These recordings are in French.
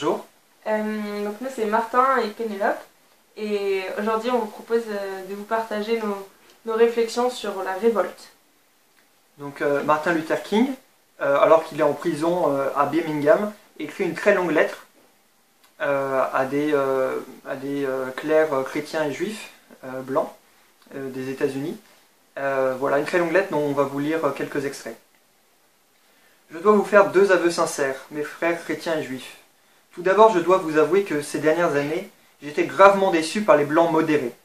Bonjour. Donc nous c'est Martin et Pénélope et aujourd'hui on vous propose de vous partager nos réflexions sur la révolte. Donc Martin Luther King, alors qu'il est en prison à Birmingham, écrit une très longue lettre à des clercs chrétiens et juifs blancs des États-Unis. Voilà, une très longue lettre dont on va vous lire quelques extraits. Je dois vous faire deux aveux sincères, mes frères chrétiens et juifs. Tout d'abord, je dois vous avouer que ces dernières années, j'étais gravement déçu par les blancs modérés.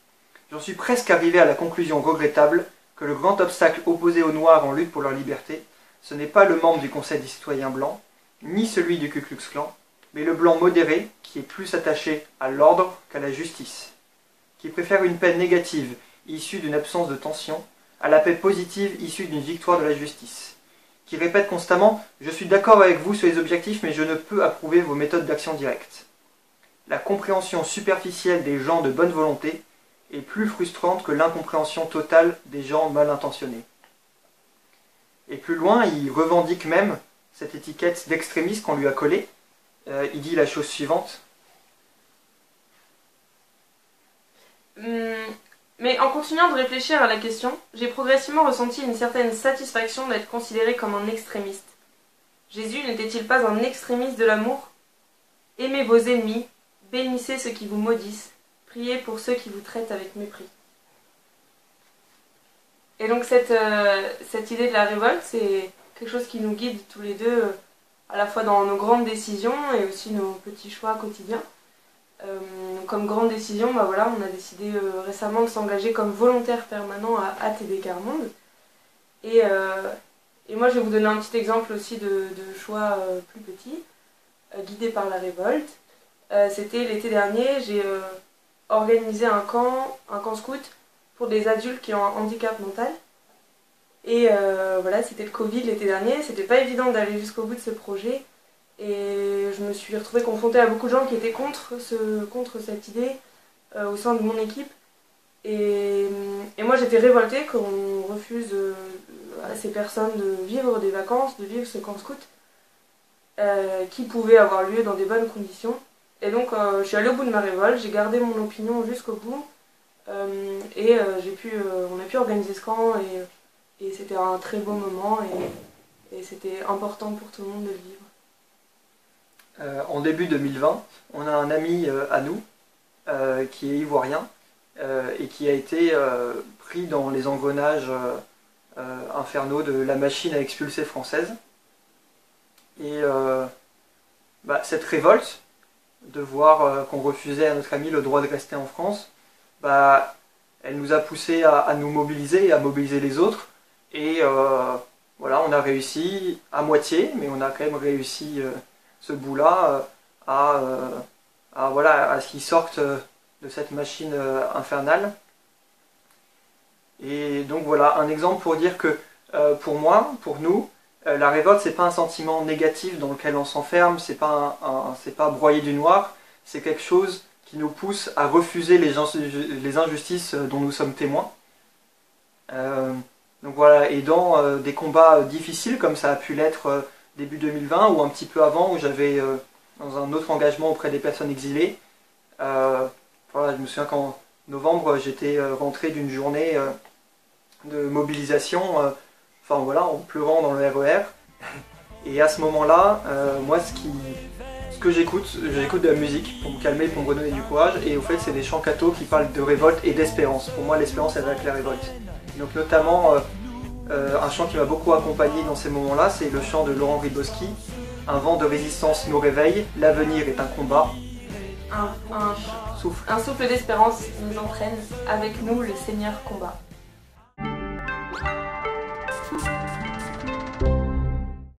J'en suis presque arrivé à la conclusion regrettable que le grand obstacle opposé aux Noirs en lutte pour leur liberté, ce n'est pas le membre du Conseil des citoyens blancs, ni celui du Ku Klux Klan, mais le blanc modéré qui est plus attaché à l'ordre qu'à la justice, qui préfère une paix négative issue d'une absence de tension à la paix positive issue d'une victoire de la justice, qui répète constamment « Je suis d'accord avec vous sur les objectifs, mais je ne peux approuver vos méthodes d'action directe ». La compréhension superficielle des gens de bonne volonté est plus frustrante que l'incompréhension totale des gens mal intentionnés. Et plus loin, il revendique même cette étiquette d'extrémiste qu'on lui a collée. Il dit la chose suivante. Mais en continuant de réfléchir à la question, j'ai progressivement ressenti une certaine satisfaction d'être considéré comme un extrémiste. Jésus n'était-il pas un extrémiste de l'amour ? Aimez vos ennemis, bénissez ceux qui vous maudissent, priez pour ceux qui vous traitent avec mépris. Et donc cette idée de la révolte, c'est quelque chose qui nous guide tous les deux, à la fois dans nos grandes décisions et aussi nos petits choix quotidiens. Comme grande décision, voilà, on a décidé récemment de s'engager comme volontaire permanent à ATD Quart Monde. Et moi, je vais vous donner un petit exemple aussi de choix plus petits, guidés par la révolte. C'était l'été dernier, j'ai organisé un camp scout pour des adultes qui ont un handicap mental. Et voilà, c'était le Covid l'été dernier, c'était pas évident d'aller jusqu'au bout de ce projet. Et je me suis retrouvée confrontée à beaucoup de gens qui étaient contre cette idée au sein de mon équipe. Et moi j'étais révoltée qu'on refuse à ces personnes de vivre des vacances, de vivre ce camp scout qui pouvait avoir lieu dans des bonnes conditions. Et donc je suis allée au bout de ma révolte, j'ai gardé mon opinion jusqu'au bout et on a pu organiser ce camp et c'était un très beau moment et c'était important pour tout le monde de le vivre. En début 2020, on a un ami à nous qui est ivoirien et qui a été pris dans les engrenages infernaux de la machine à expulser française. Et cette révolte de voir qu'on refusait à notre ami le droit de rester en France, elle nous a poussé à nous mobiliser et à mobiliser les autres. Et voilà, on a réussi à moitié, mais on a quand même réussi ce bout-là à ce qu'ils sortent de cette machine infernale. Et donc voilà, un exemple pour dire que pour moi, pour nous, la révolte, c'est pas un sentiment négatif dans lequel on s'enferme, c'est pas broyer du noir, c'est quelque chose qui nous pousse à refuser les injustices dont nous sommes témoins. Donc voilà, et dans des combats difficiles comme ça a pu l'être début 2020 ou un petit peu avant où j'avais dans un autre engagement auprès des personnes exilées, je me souviens qu'en novembre j'étais rentré d'une journée de mobilisation, en pleurant dans le RER. Et à ce moment-là, moi ce que j'écoute de la musique pour me calmer, pour me redonner du courage, et au fait c'est des chants cathos qui parlent de révolte et d'espérance. Pour moi l'espérance elle va avec la révolte. Donc notamment un chant qui m'a beaucoup accompagné dans ces moments-là, c'est le chant de Laurent Gribowski. Un vent de résistance nous réveille, l'avenir est un combat. Un souffle d'espérance nous entraîne, avec nous le Seigneur combat.